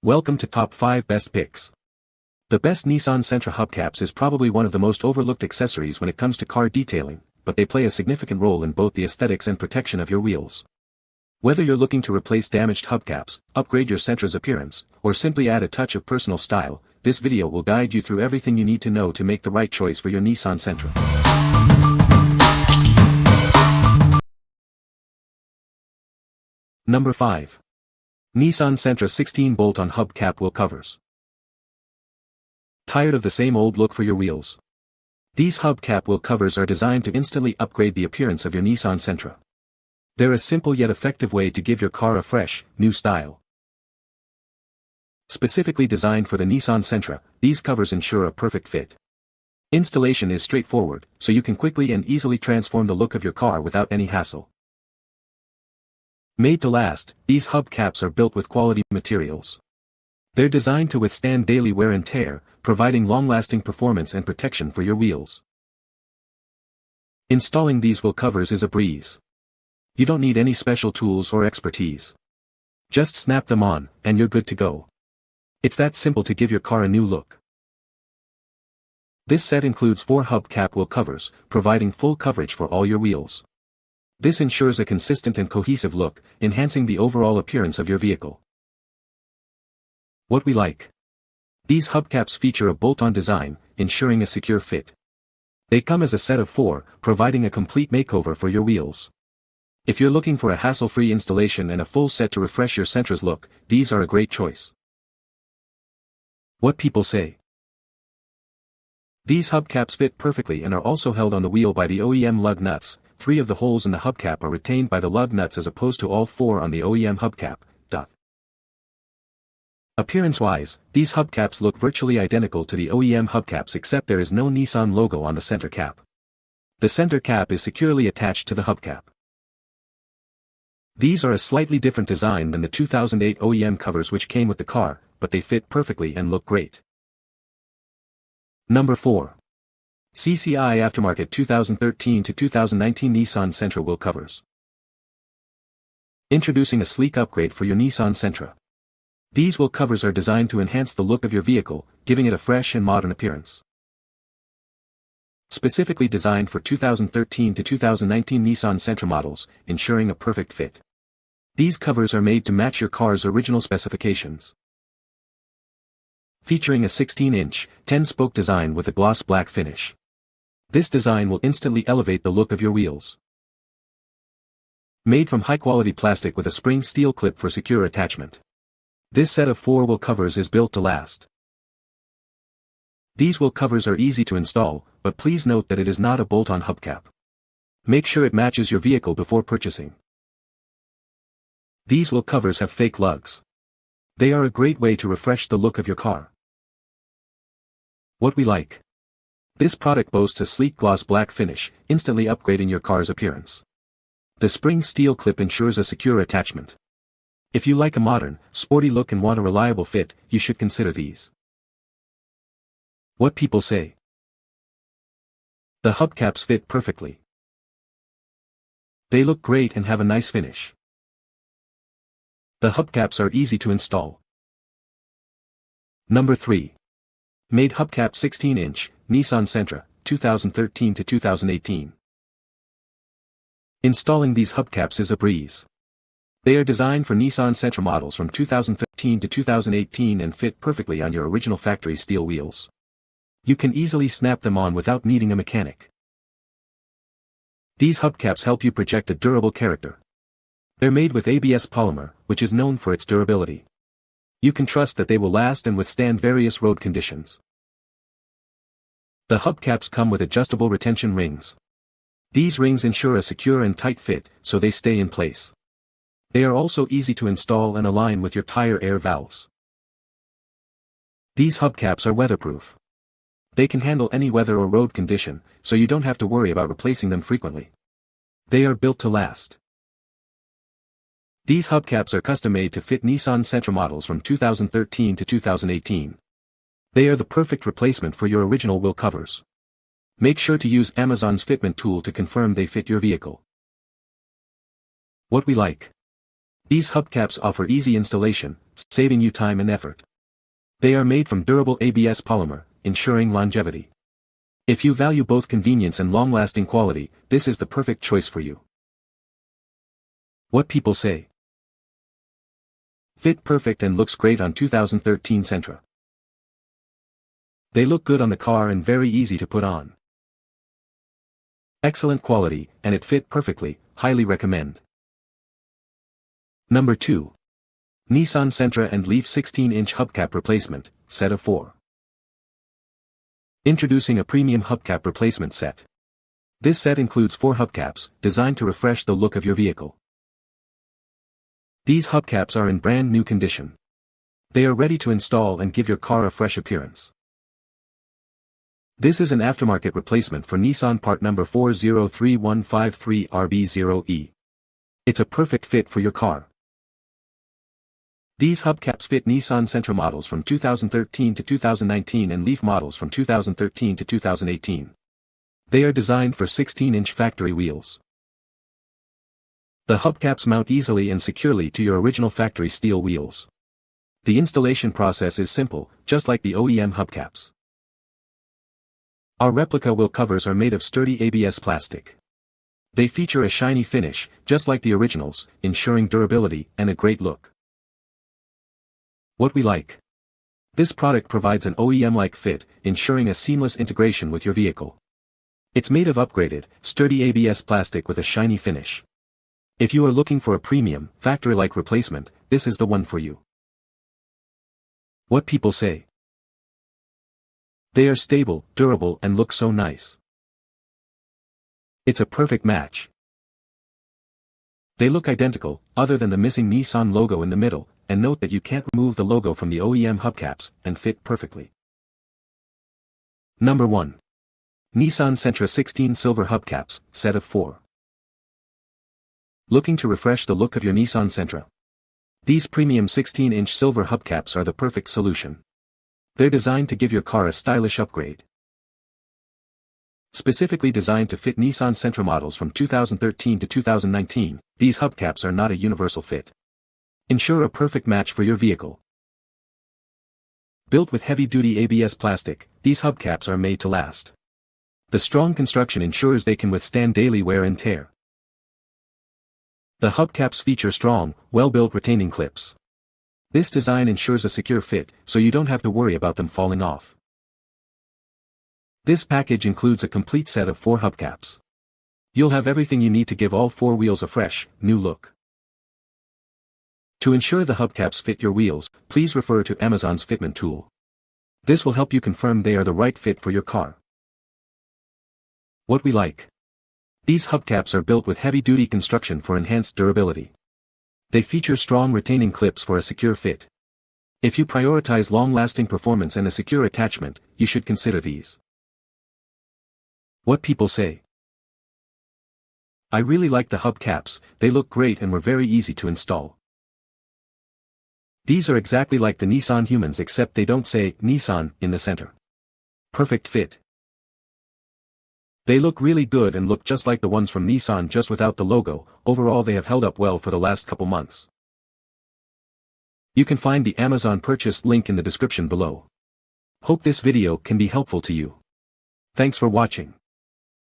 Welcome to Top 5 Best Picks. The best Nissan Sentra Hubcaps is probably one of the most overlooked accessories when it comes to car detailing, but they play a significant role in both the aesthetics and protection of your wheels. Whether you're looking to replace damaged hubcaps, upgrade your Sentra's appearance, or simply add a touch of personal style, this video will guide you through everything you need to know to make the right choice for your Nissan Sentra. Number 5. Nissan Sentra 16 bolt-on hubcap wheel covers. Tired of the same old look for your wheels? These hubcap wheel covers are designed to instantly upgrade the appearance of your Nissan Sentra. They're a simple yet effective way to give your car a fresh, new style. Specifically designed for the Nissan Sentra, these covers ensure a perfect fit. Installation is straightforward, so you can quickly and easily transform the look of your car without any hassle. Made to last, these hubcaps are built with quality materials. They're designed to withstand daily wear and tear, providing long-lasting performance and protection for your wheels. Installing these wheel covers is a breeze. You don't need any special tools or expertise. Just snap them on, and you're good to go. It's that simple to give your car a new look. This set includes 4 hubcap wheel covers, providing full coverage for all your wheels. This ensures a consistent and cohesive look, enhancing the overall appearance of your vehicle. What we like. These hubcaps feature a bolt-on design, ensuring a secure fit. They come as a set of 4, providing a complete makeover for your wheels. If you're looking for a hassle-free installation and a full set to refresh your Sentra's look, these are a great choice. What people say. These hubcaps fit perfectly and are also held on the wheel by the OEM lug nuts. 3 of the holes in the hubcap are retained by the lug nuts as opposed to all 4 on the OEM hubcap. Appearance-wise, these hubcaps look virtually identical to the OEM hubcaps except there is no Nissan logo on the center cap. The center cap is securely attached to the hubcap. These are a slightly different design than the 2008 OEM covers which came with the car, but they fit perfectly and look great. Number 4. CCI Aftermarket 2013 to 2019 Nissan Sentra wheel covers. Introducing a sleek upgrade for your Nissan Sentra. These wheel covers are designed to enhance the look of your vehicle, giving it a fresh and modern appearance. Specifically designed for 2013 to 2019 Nissan Sentra models, ensuring a perfect fit. These covers are made to match your car's original specifications. Featuring a 16-inch, 10-spoke design with a gloss black finish. This design will instantly elevate the look of your wheels. Made from high-quality plastic with a spring steel clip for secure attachment. This set of 4 wheel covers is built to last. These wheel covers are easy to install, but please note that it is not a bolt-on hubcap. Make sure it matches your vehicle before purchasing. These wheel covers have fake lugs. They are a great way to refresh the look of your car. What we like. This product boasts a sleek gloss black finish, instantly upgrading your car's appearance. The spring steel clip ensures a secure attachment. If you like a modern, sporty look and want a reliable fit, you should consider these. What people say. The hubcaps fit perfectly. They look great and have a nice finish. The hubcaps are easy to install. Number 3. Mayde Hubcap 16-inch, Nissan Sentra, 2013 to 2018. Installing these hubcaps is a breeze. They are designed for Nissan Sentra models from 2013 to 2018 and fit perfectly on your original factory steel wheels. You can easily snap them on without needing a mechanic. These hubcaps help you project a durable character. They're made with ABS polymer, which is known for its durability. You can trust that they will last and withstand various road conditions. The hubcaps come with adjustable retention rings. These rings ensure a secure and tight fit, so they stay in place. They are also easy to install and align with your tire air valves. These hubcaps are weatherproof. They can handle any weather or road condition, so you don't have to worry about replacing them frequently. They are built to last. These hubcaps are custom-made to fit Nissan Sentra models from 2013 to 2018. They are the perfect replacement for your original wheel covers. Make sure to use Amazon's fitment tool to confirm they fit your vehicle. What we like. These hubcaps offer easy installation, saving you time and effort. They are made from durable ABS polymer, ensuring longevity. If you value both convenience and long-lasting quality, this is the perfect choice for you. What people say. Fit perfect and looks great on 2013 Sentra. They look good on the car and very easy to put on. Excellent quality, and it fit perfectly, highly recommend. Number 2. Nissan Sentra and Leaf 16-inch hubcap replacement, set of 4. Introducing a premium hubcap replacement set. This set includes 4 hubcaps, designed to refresh the look of your vehicle. These hubcaps are in brand new condition. They are ready to install and give your car a fresh appearance. This is an aftermarket replacement for Nissan part number 403153RB0E. It's a perfect fit for your car. These hubcaps fit Nissan Sentra models from 2013 to 2019 and Leaf models from 2013 to 2018. They are designed for 16-inch factory wheels. The hubcaps mount easily and securely to your original factory steel wheels. The installation process is simple, just like the OEM hubcaps. Our replica wheel covers are made of sturdy ABS plastic. They feature a shiny finish, just like the originals, ensuring durability and a great look. What we like. This product provides an OEM-like fit, ensuring a seamless integration with your vehicle. It's made of upgraded, sturdy ABS plastic with a shiny finish. If you are looking for a premium, factory-like replacement, this is the one for you. What people say. They are stable, durable, and look so nice. It's a perfect match. They look identical, other than the missing Nissan logo in the middle, and note that you can't remove the logo from the OEM hubcaps, and fit perfectly. Number 1. Nissan Sentra 16 Silver Hubcaps, set of 4. Looking to refresh the look of your Nissan Sentra? These premium 16-inch silver hubcaps are the perfect solution. They're designed to give your car a stylish upgrade. Specifically designed to fit Nissan Sentra models from 2013 to 2019, these hubcaps are not a universal fit. Ensure a perfect match for your vehicle. Built with heavy-duty ABS plastic, these hubcaps are made to last. The strong construction ensures they can withstand daily wear and tear. The hubcaps feature strong, well-built retaining clips. This design ensures a secure fit, so you don't have to worry about them falling off. This package includes a complete set of 4 hubcaps. You'll have everything you need to give all 4 wheels a fresh, new look. To ensure the hubcaps fit your wheels, please refer to Amazon's fitment tool. This will help you confirm they are the right fit for your car. What we like. These hubcaps are built with heavy-duty construction for enhanced durability. They feature strong retaining clips for a secure fit. If you prioritize long-lasting performance and a secure attachment, you should consider these. What people say. I really like the hubcaps, they look great and were very easy to install. These are exactly like the Nissan Humans except they don't say Nissan in the center. Perfect fit. They look really good and look just like the ones from Nissan just without the logo. Overall they have held up well for the last couple months. You can find the Amazon purchase link in the description below. Hope this video can be helpful to you. Thanks for watching.